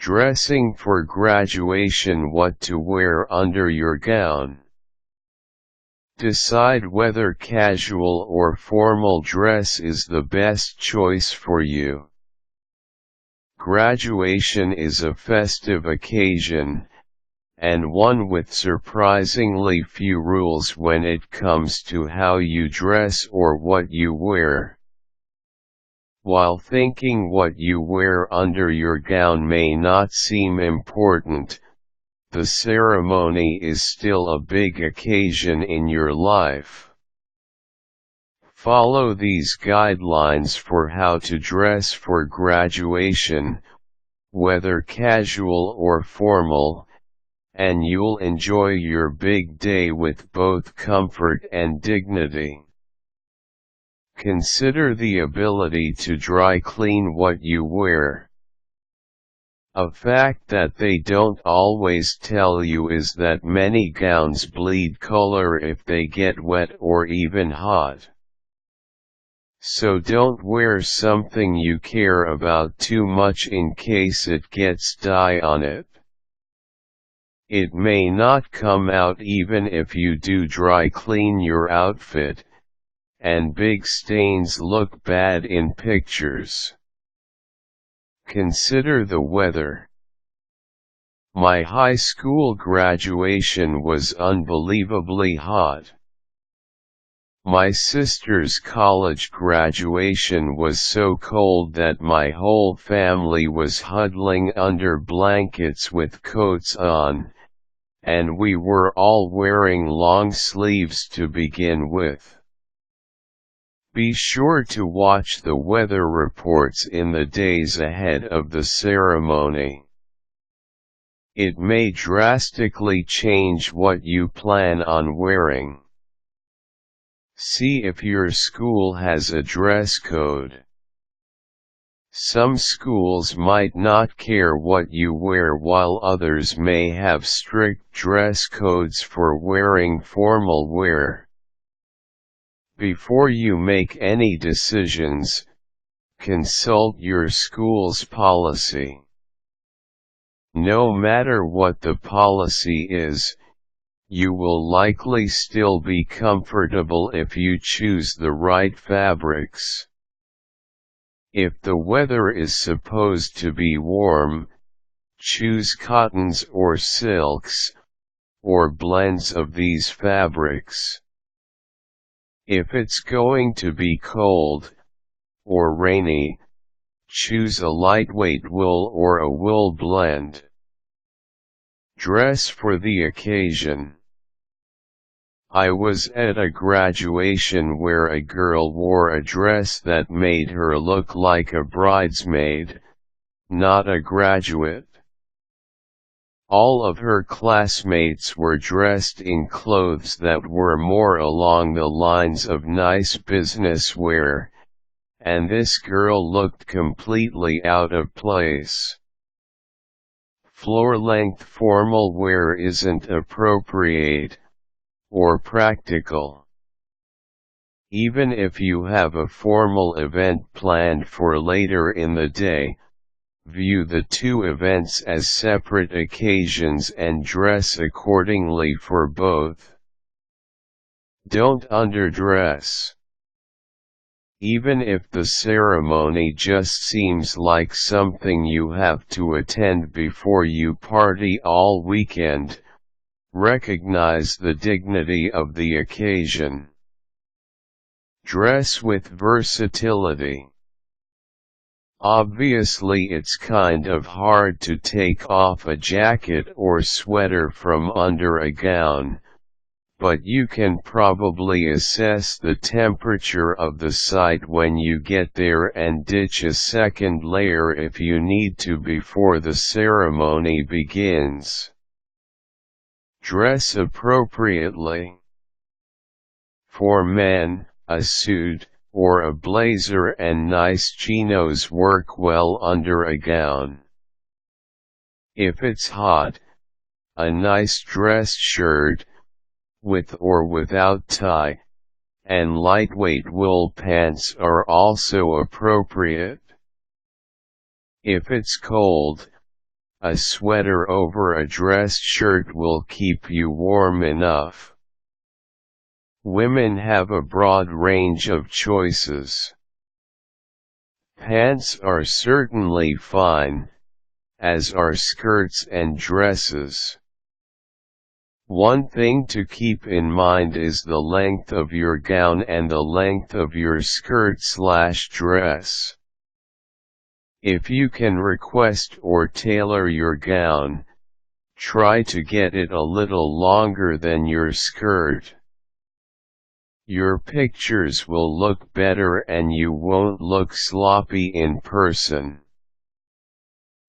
Dressing for graduation. What to wear under your gown. Decide whether casual or formal dress is the best choice for you. Graduation is a festive occasion, and one with surprisingly few rules when it comes to how you dress or what you wear. While thinking what you wear under your gown may not seem important, the ceremony is still a big occasion in your life. Follow these guidelines for how to dress for graduation, whether casual or formal, and you'll enjoy your big day with both comfort and dignity. Consider the ability to dry clean what you wear. A fact that they don't always tell you is that many gowns bleed color if they get wet or even hot. So don't wear something you care about too much in case it gets dye on it. It may not come out even if you do dry clean your outfit, and big stains look bad in pictures. Consider the weather. My high school graduation was unbelievably hot. My sister's college graduation was so cold that my whole family was huddling under blankets with coats on, and we were all wearing long sleeves to begin with. Be sure to watch the weather reports in the days ahead of the ceremony. It may drastically change what you plan on wearing. See if your school has a dress code. Some schools might not care what you wear, while others may have strict dress codes for wearing formal wear. Before you make any decisions, consult your school's policy. No matter what the policy is, you will likely still be comfortable if you choose the right fabrics. If the weather is supposed to be warm, choose cottons or silks, or blends of these fabrics. If it's going to be cold, or rainy, choose a lightweight wool or a wool blend. Dress for the occasion. I was at a graduation where a girl wore a dress that made her look like a bridesmaid, not a graduate. All of her classmates were dressed in clothes that were more along the lines of nice business wear, and this girl looked completely out of place. Floor-length formal wear isn't appropriate or practical. Even if you have a formal event planned for later in the day, view the two events as separate occasions and dress accordingly for both. Don't underdress. Even if the ceremony just seems like something you have to attend before you party all weekend, recognize the dignity of the occasion. Dress with versatility. Obviously, it's kind of hard to take off a jacket or sweater from under a gown, but you can probably assess the temperature of the site when you get there and ditch a second layer if you need to before the ceremony begins. Dress appropriately. For men, a suit, or a blazer and nice chinos work well under a gown. If it's hot, a nice dress shirt, with or without tie, and lightweight wool pants are also appropriate. If it's cold, A sweater over a dress shirt will keep you warm enough. Women have a broad range of choices. Pants are certainly fine, as are skirts and dresses. One thing to keep in mind is the length of your gown and the length of your skirt/dress. If you can request or tailor your gown, try to get it a little longer than your skirt. Your pictures will look better and you won't look sloppy in person.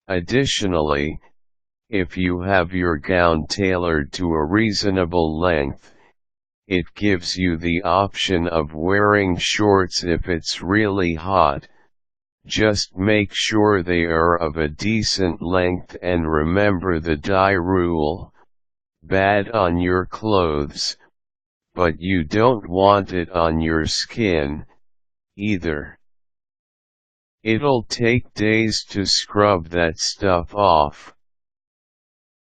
Additionally, if you have your gown tailored to a reasonable length, it gives you the option of wearing shorts if it's really hot. Just make sure they are of a decent length and remember the dye rule: bad on your clothes, but you don't want it on your skin, either. It'll take days to scrub that stuff off.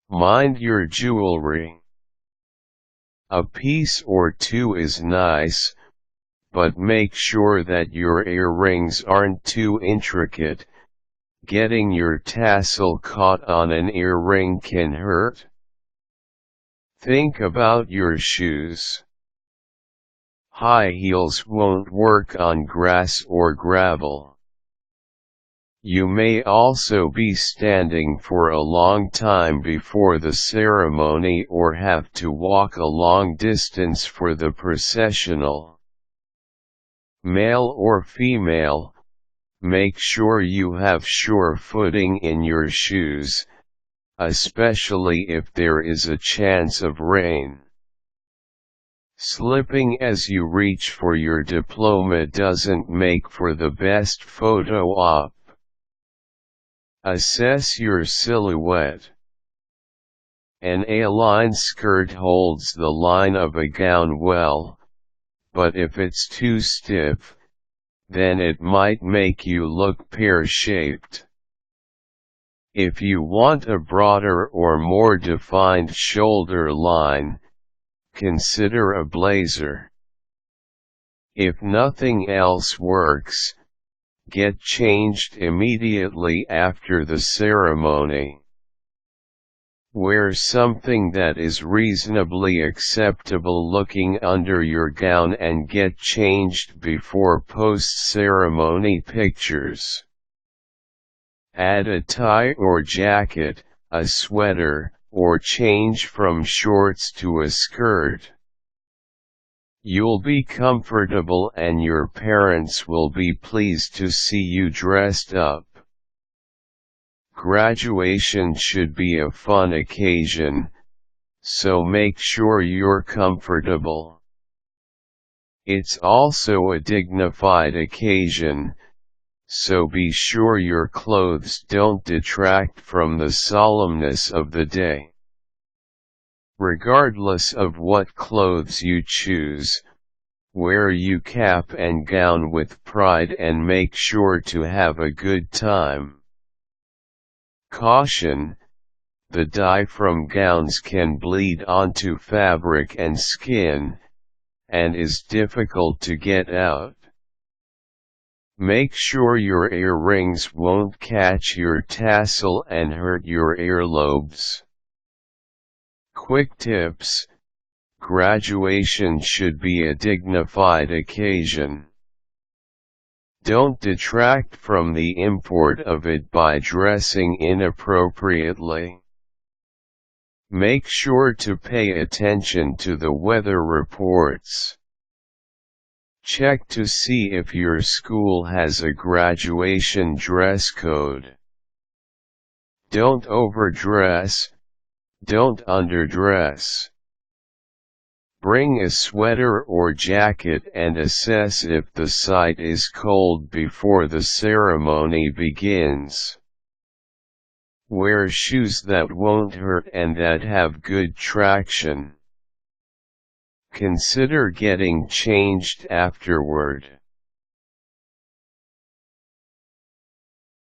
Mind your jewelry. A piece or two is nice, but make sure that your earrings aren't too intricate. Getting your tassel caught on an earring can hurt. Think about your shoes. High heels won't work on grass or gravel. You may also be standing for a long time before the ceremony or have to walk a long distance for the processional. Male or female, make sure you have sure footing in your shoes, especially if there is a chance of rain. Slipping as you reach for your diploma doesn't make for the best photo op. Assess your silhouette. An A-line skirt holds the line of a gown well, but if it's too stiff, then it might make you look pear-shaped. If you want a broader or more defined shoulder line, consider a blazer. If nothing else works, get changed immediately after the ceremony. Wear something that is reasonably acceptable looking under your gown and get changed before post-ceremony pictures. Add a tie or jacket, a sweater, or change from shorts to a skirt. You'll be comfortable and your parents will be pleased to see you dressed up. Graduation should be a fun occasion, so make sure you're comfortable. It's also a dignified occasion, so be sure your clothes don't detract from the solemnness of the day. Regardless of what clothes you choose, wear your cap and gown with pride and make sure to have a good time. Caution: the dye from gowns can bleed onto fabric and skin, and is difficult to get out. Make sure your earrings won't catch your tassel and hurt your earlobes. Quick tips: graduation should be a dignified occasion. Don't detract from the import of it by dressing inappropriately. Make sure to pay attention to the weather reports. Check to see if your school has a graduation dress code. Don't overdress, don't underdress. Bring a sweater or jacket and assess if the site is cold before the ceremony begins. Wear shoes that won't hurt and that have good traction. Consider getting changed afterward.